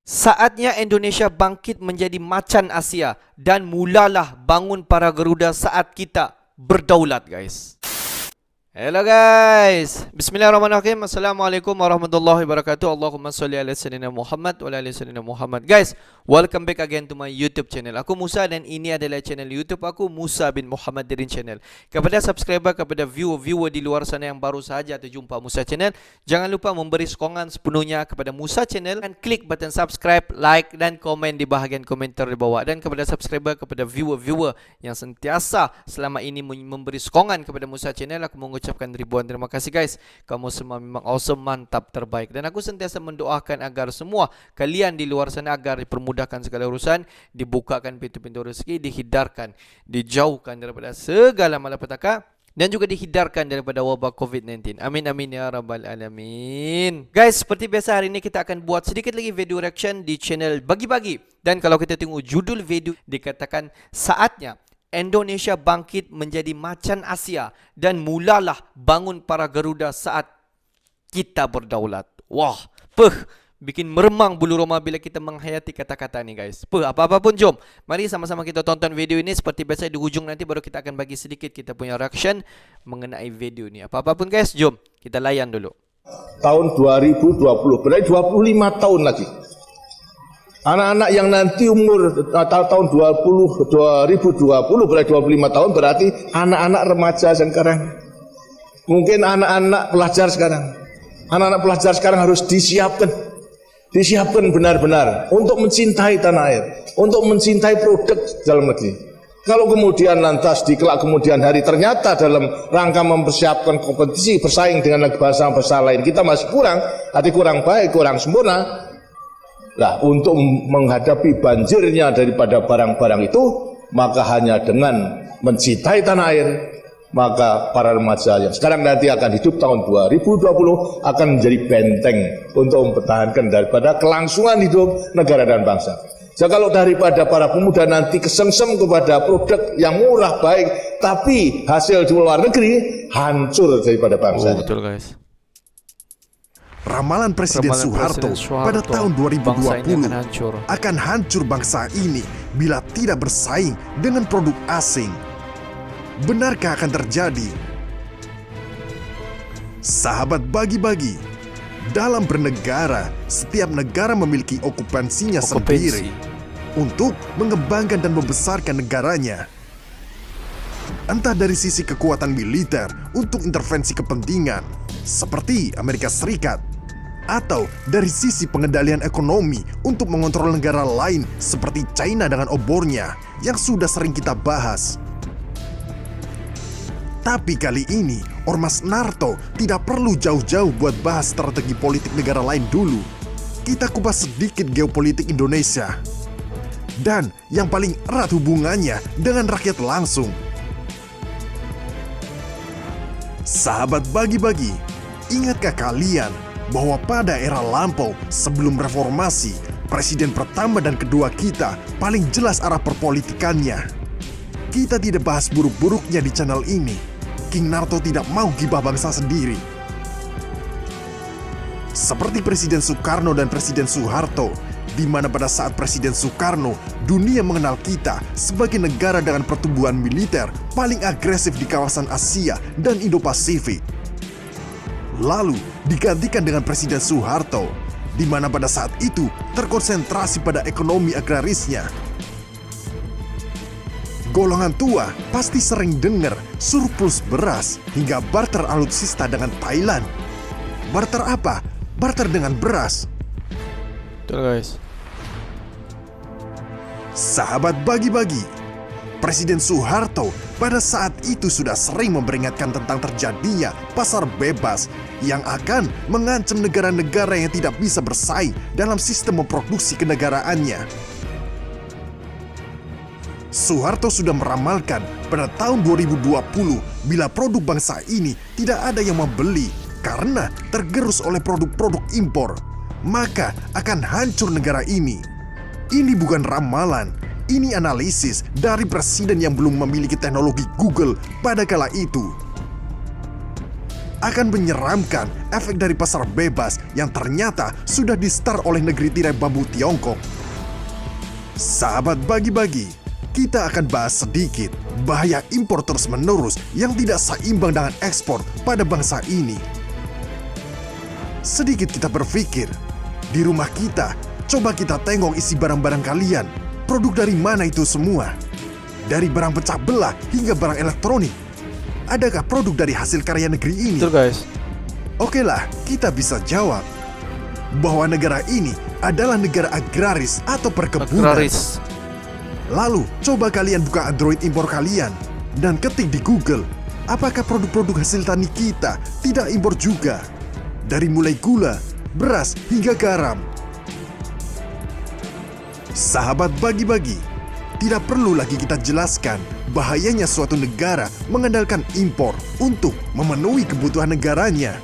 Saatnya Indonesia bangkit menjadi macan Asia dan mulalah bangun para Garuda saat kita berdaulat, guys. Hello guys, bismillahirrahmanirrahim. Assalamualaikum warahmatullahi wabarakatuh. Allahumma salli ala sayyidina Muhammad wa ala ali sayyidina Muhammad. Guys, welcome back again to my YouTube channel. Aku Musa dan ini adalah channel YouTube aku, Musa bin Muhammad Dirin Channel. Kepada subscriber, kepada viewer di luar sana yang baru sahaja terjumpa Musa Channel, jangan lupa memberi sokongan sepenuhnya kepada Musa Channel dan klik button subscribe, like dan komen di bahagian komentar di bawah. Dan kepada subscriber, kepada viewer yang sentiasa selama ini memberi sokongan kepada Musa Channel, aku mengucapkan ribuan terima kasih guys. Kamu semua memang awesome, mantap, terbaik. Dan aku sentiasa mendoakan agar semua kalian di luar sana agar dipermudahkan segala urusan, dibukakan pintu-pintu rezeki, dihindarkan, dijauhkan daripada segala malapetaka, dan juga dihindarkan daripada wabak COVID-19. Amin amin ya rabbal alamin. Guys, seperti biasa hari ini kita akan buat sedikit lagi video reaction di channel Bagi-Bagi. Dan kalau kita tengok judul video, dikatakan saatnya Indonesia bangkit menjadi macan Asia dan mulalah bangun para Garuda saat kita berdaulat. Wah, bikin meremang bulu roma bila kita menghayati kata-kata ni guys. Apa-apa pun jom, mari sama-sama kita tonton video ini. Seperti biasa di hujung nanti baru kita akan bagi sedikit kita punya reaction mengenai video ni. Apa-apa pun guys, jom kita layan dulu. Tahun 2020, berarti 25 tahun lagi. Anak-anak yang nanti umur tahun 2020 berarti 25 tahun, berarti anak-anak remaja sekarang. Mungkin anak-anak pelajar sekarang. Anak-anak pelajar sekarang harus disiapkan benar-benar untuk mencintai tanah air, untuk mencintai produk dalam negeri. Kalau kemudian lantas di kelak kemudian hari ternyata dalam rangka mempersiapkan kompetisi bersaing dengan bangsa-bangsa lain kita masih kurang, kurang baik, kurang sempurna. Nah, untuk menghadapi banjirnya daripada barang-barang itu, maka hanya dengan mencintai tanah air, maka para remaja yang sekarang nanti akan hidup tahun 2020 akan menjadi benteng untuk mempertahankan daripada kelangsungan hidup negara dan bangsa. Jadi kalau daripada para pemuda nanti kesengsem kepada produk yang murah baik, tapi hasil di luar negeri hancur daripada bangsa. Betul guys. Ramalan Presiden Soeharto pada tahun 2020 akan hancur bangsa ini bila tidak bersaing dengan produk asing. Benarkah akan terjadi? Sahabat Bagi-Bagi, dalam bernegara, setiap negara memiliki okupansinya sendiri untuk mengembangkan dan membesarkan negaranya. Entah dari sisi kekuatan militer untuk intervensi kepentingan, seperti Amerika Serikat, atau dari sisi pengendalian ekonomi untuk mengontrol negara lain seperti China dengan obornya yang sudah sering kita bahas. Tapi kali ini, Ormas Narto tidak perlu jauh-jauh buat bahas strategi politik negara lain dulu. Kita kupas sedikit geopolitik Indonesia. Dan yang paling erat hubungannya dengan rakyat langsung. Sahabat Bagi-Bagi, ingatkah kalian bahwa pada era lampau sebelum reformasi, presiden pertama dan kedua kita paling jelas arah perpolitikannya. Kita tidak bahas buruk-buruknya di channel ini. King Narto tidak mau gibah bangsa sendiri. Seperti Presiden Soekarno dan Presiden Soeharto, di mana pada saat Presiden Soekarno, dunia mengenal kita sebagai negara dengan pertumbuhan militer paling agresif di kawasan Asia dan Indo-Pasifik. Lalu digantikan dengan Presiden Soeharto, di mana pada saat itu terkonsentrasi pada ekonomi agrarisnya. Golongan tua pasti sering dengar surplus beras hingga barter alutsista dengan Thailand. Barter apa? Barter dengan beras. Betul guys. Sahabat Bagi-Bagi, Presiden Soeharto pada saat itu sudah sering memperingatkan tentang terjadinya pasar bebas yang akan mengancam negara-negara yang tidak bisa bersaing dalam sistem memproduksi kenegaraannya. Soeharto sudah meramalkan pada tahun 2020 bila produk bangsa ini tidak ada yang membeli karena tergerus oleh produk-produk impor, maka akan hancur negara ini. Ini bukan ramalan. Ini analisis dari presiden yang belum memiliki teknologi Google pada kala itu. akan menyeramkan efek dari pasar bebas yang ternyata sudah di-start oleh negeri tirai bambu Tiongkok. Sahabat bagi-bagi, kita akan bahas sedikit bahaya impor terus-menerus yang tidak seimbang dengan ekspor pada bangsa ini. Sedikit kita berpikir, di rumah kita, coba kita tengok isi barang-barang kalian. Produk dari mana itu semua? Dari barang pecah belah hingga barang elektronik. Adakah produk dari hasil karya negeri ini? Betul guys. Oke lah, kita bisa jawab bahwa negara ini adalah negara agraris atau perkebunan. Agraris. Lalu, coba kalian buka Android impor kalian dan ketik di Google, apakah produk-produk hasil tani kita tidak impor juga? Dari mulai gula, beras, hingga garam. Sahabat bagi-bagi, tidak perlu lagi kita jelaskan bahayanya suatu negara mengandalkan impor untuk memenuhi kebutuhan negaranya.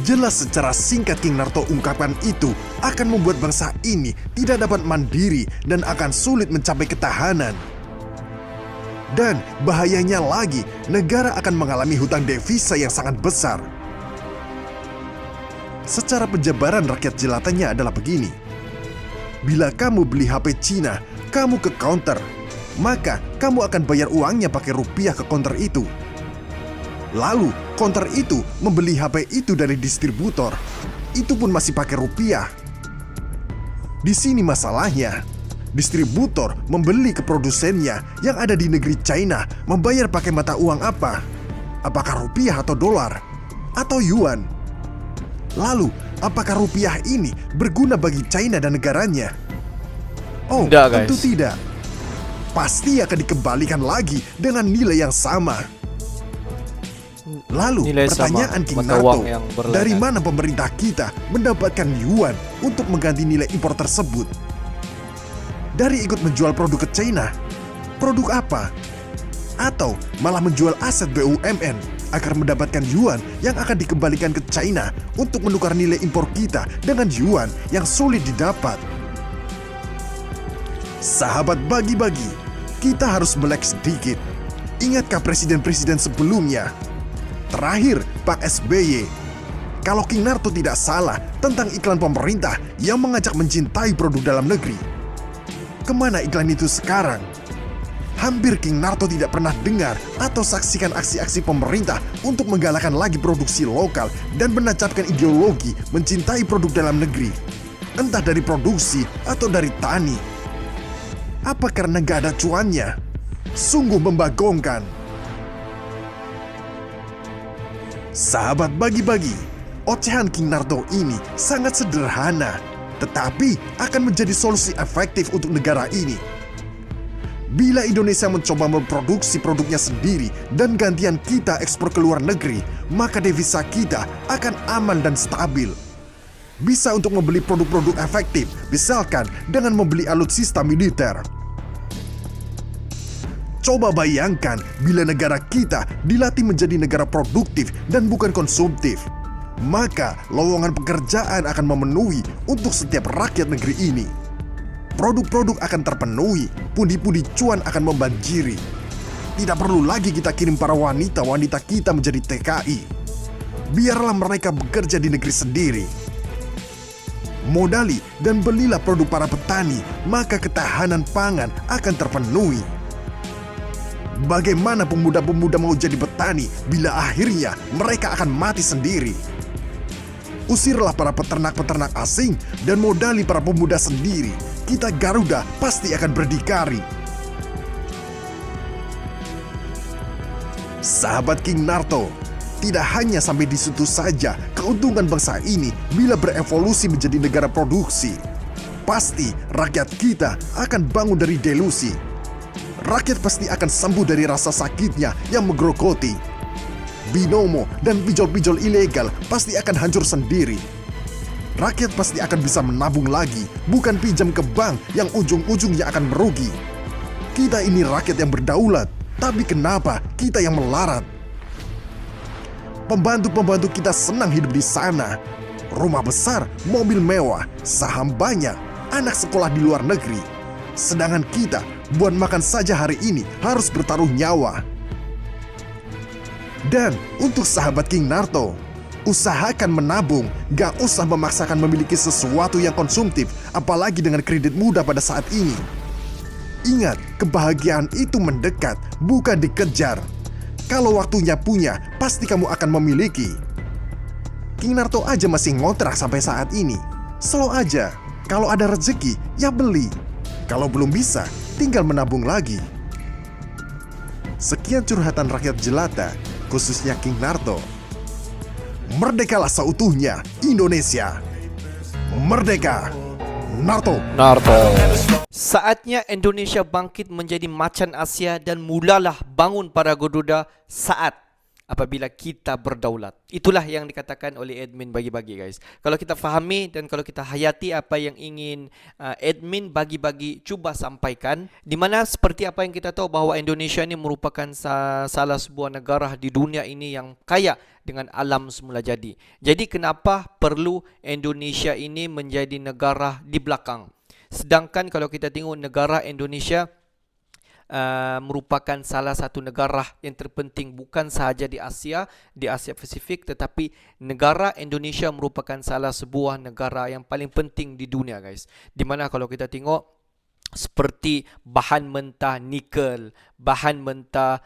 Jelas secara singkat King Naruto ungkapan itu akan membuat bangsa ini tidak dapat mandiri dan akan sulit mencapai ketahanan. Dan bahayanya lagi, negara akan mengalami hutang devisa yang sangat besar. Secara penjabaran rakyat jelatannya adalah begini. Bila kamu beli HP Cina, kamu ke counter, maka kamu akan bayar uangnya pakai rupiah ke counter itu. Lalu, counter itu membeli HP itu dari distributor. Itu pun masih pakai rupiah. Di sini masalahnya, distributor membeli ke produsennya yang ada di negeri China membayar pakai mata uang apa? Apakah rupiah atau dolar? Atau yuan? Lalu, apakah rupiah ini berguna bagi China dan negaranya? Oh, tidak, guys. tentu tidak. Pasti akan dikembalikan lagi dengan nilai yang sama. Lalu, Nilai pertanyaan sama, King mata Naruto, uang yang berlainan. dari mana pemerintah kita mendapatkan yuan untuk mengganti nilai impor tersebut? Dari ikut menjual produk ke China? Produk apa? Atau malah menjual aset BUMN agar mendapatkan yuan yang akan dikembalikan ke China untuk menukar nilai impor kita dengan yuan yang sulit didapat? Sahabat bagi-bagi, kita harus melek sedikit. Ingatkah presiden-presiden sebelumnya? Terakhir, Pak SBY. Kalau King Naruto tidak salah tentang iklan pemerintah yang mengajak mencintai produk dalam negeri. Kemana iklan itu sekarang? Hampir King Naruto tidak pernah dengar atau saksikan aksi-aksi pemerintah untuk menggalakkan lagi produksi lokal dan menancapkan ideologi mencintai produk dalam negeri. Entah dari produksi atau dari tani. Apa karena gak ada cuannya? Sungguh membagongkan. Sahabat bagi-bagi, ocehan King Naruto ini sangat sederhana, tetapi akan menjadi solusi efektif untuk negara ini. Bila Indonesia mencoba memproduksi produknya sendiri dan gantian kita ekspor ke luar negeri, maka devisa kita akan aman dan stabil. Bisa untuk membeli produk-produk efektif, misalkan dengan membeli alutsista militer. Coba bayangkan bila negara kita dilatih menjadi negara produktif dan bukan konsumtif. Maka lowongan pekerjaan akan memenuhi untuk setiap rakyat negeri ini. Produk-produk akan terpenuhi, pundi-pundi cuan akan membanjiri. Tidak perlu lagi kita kirim para wanita-wanita kita menjadi TKI. Biarlah mereka bekerja di negeri sendiri. Modali dan belilah produk para petani, maka ketahanan pangan akan terpenuhi. Bagaimana pemuda-pemuda mau jadi petani bila akhirnya mereka akan mati sendiri? Usirlah para peternak-peternak asing dan modali para pemuda sendiri. Kita Garuda pasti akan berdikari. Sahabat King Naruto, tidak hanya sampai di situ saja keuntungan bangsa ini bila berevolusi menjadi negara produksi. Pasti rakyat kita akan bangun dari delusi. Rakyat pasti akan sembuh dari rasa sakitnya yang menggerogoti. Binomo dan pinjol-pinjol ilegal pasti akan hancur sendiri. Rakyat pasti akan bisa menabung lagi, bukan pinjam ke bank yang ujung-ujungnya akan merugi. Kita ini rakyat yang berdaulat, tapi kenapa kita yang melarat? Pembantu-pembantu kita senang hidup di sana. Rumah besar, mobil mewah, saham banyak, anak sekolah di luar negeri. Sedangkan kita buat makan saja hari ini harus bertaruh nyawa. Dan untuk sahabat King Narto, usahakan menabung, gak usah memaksakan memiliki sesuatu yang konsumtif, apalagi dengan kredit mudah pada saat ini. Ingat, kebahagiaan itu mendekat, bukan dikejar. Kalau waktunya punya, pasti kamu akan memiliki. King Narto aja masih ngontrak sampai saat ini. Slow aja, kalau ada rezeki, ya beli. Kalau belum bisa, tinggal menabung lagi. Sekian curhatan rakyat jelata, khususnya King Narto. Merdekalah seutuhnya, Indonesia. Merdeka, Narto. Saatnya Indonesia bangkit menjadi macan Asia dan mulalah bangun para garuda saat apabila kita berdaulat. Itulah yang dikatakan oleh admin bagi-bagi, guys. Kalau kita fahami dan kalau kita hayati apa yang ingin admin bagi-bagi cuba sampaikan, di mana seperti apa yang kita tahu bahawa Indonesia ini merupakan salah sebuah negara di dunia ini yang kaya dengan alam semula jadi. Jadi kenapa perlu Indonesia ini menjadi negara di belakang? Sedangkan kalau kita tengok negara Indonesia merupakan salah satu negara yang terpenting bukan sahaja di Asia Pasifik, tetapi negara Indonesia merupakan salah sebuah negara yang paling penting di dunia, guys. Di mana kalau kita tengok seperti bahan mentah nikel, bahan mentah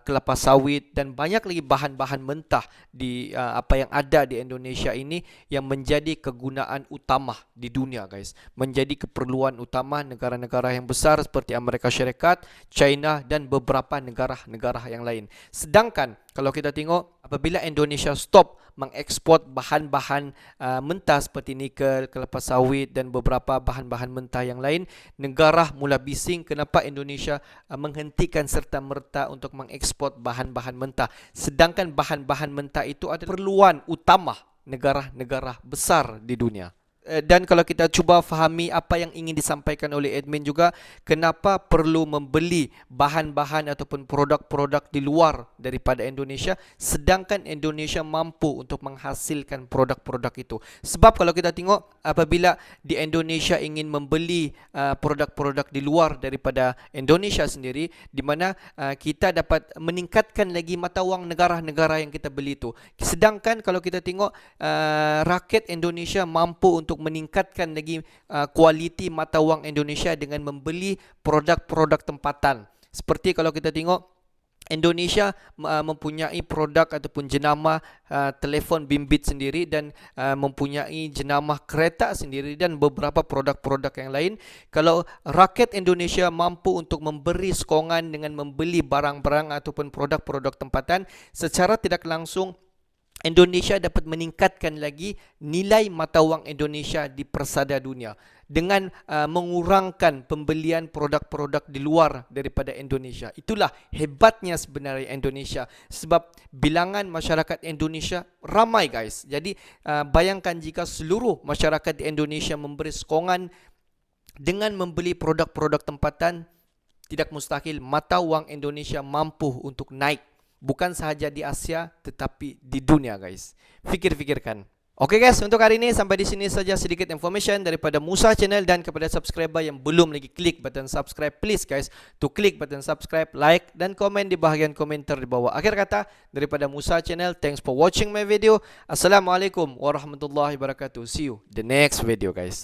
kelapa sawit dan banyak lagi bahan-bahan mentah di apa yang ada di Indonesia ini yang menjadi kegunaan utama di dunia, guys. Menjadi keperluan utama negara-negara yang besar seperti Amerika Syarikat, China dan beberapa negara-negara yang lain. Sedangkan kalau kita tengok apabila Indonesia stop mengekspor bahan-bahan mentah seperti nikel, kelapa sawit dan beberapa bahan-bahan mentah yang lain, negara mula bising kenapa Indonesia menghentikan serta-merta untuk mengekspor bahan-bahan mentah. Sedangkan bahan-bahan mentah itu adalah keperluan utama negara-negara besar di dunia. Dan kalau kita cuba fahami apa yang ingin disampaikan oleh admin juga, kenapa perlu membeli bahan-bahan ataupun produk-produk di luar daripada Indonesia, sedangkan Indonesia mampu untuk menghasilkan produk-produk itu. Sebab kalau kita tengok apabila di Indonesia ingin membeli produk-produk di luar daripada Indonesia sendiri, di mana kita dapat meningkatkan lagi mata wang negara-negara yang kita beli itu. Sedangkan kalau kita tengok rakyat Indonesia mampu untuk meningkatkan lagi kualiti mata wang Indonesia dengan membeli produk-produk tempatan. Seperti kalau kita tengok Indonesia mempunyai produk ataupun jenama telefon bimbit sendiri dan mempunyai jenama kereta sendiri dan beberapa produk-produk yang lain. Kalau rakyat Indonesia mampu untuk memberi sokongan dengan membeli barang-barang ataupun produk-produk tempatan, secara tidak langsung Indonesia dapat meningkatkan lagi nilai mata wang Indonesia di persada dunia dengan mengurangkan pembelian produk-produk di luar daripada Indonesia. Itulah hebatnya sebenarnya Indonesia, sebab bilangan masyarakat Indonesia ramai, guys. Jadi bayangkan jika seluruh masyarakat di Indonesia memberi sokongan dengan membeli produk-produk tempatan, tidak mustahil mata wang Indonesia mampu untuk naik. Bukan sahaja di Asia, tetapi di dunia, guys. Fikir-fikirkan. Oke guys, untuk hari ini sampai di sini saja sedikit information daripada Musa Channel, dan kepada subscriber yang belum lagi klik button subscribe, please guys to klik button subscribe, like dan komen di bahagian komentar di bawah. Akhir kata daripada Musa Channel, thanks for watching my video. Assalamualaikum warahmatullahi wabarakatuh. See you the next video, guys.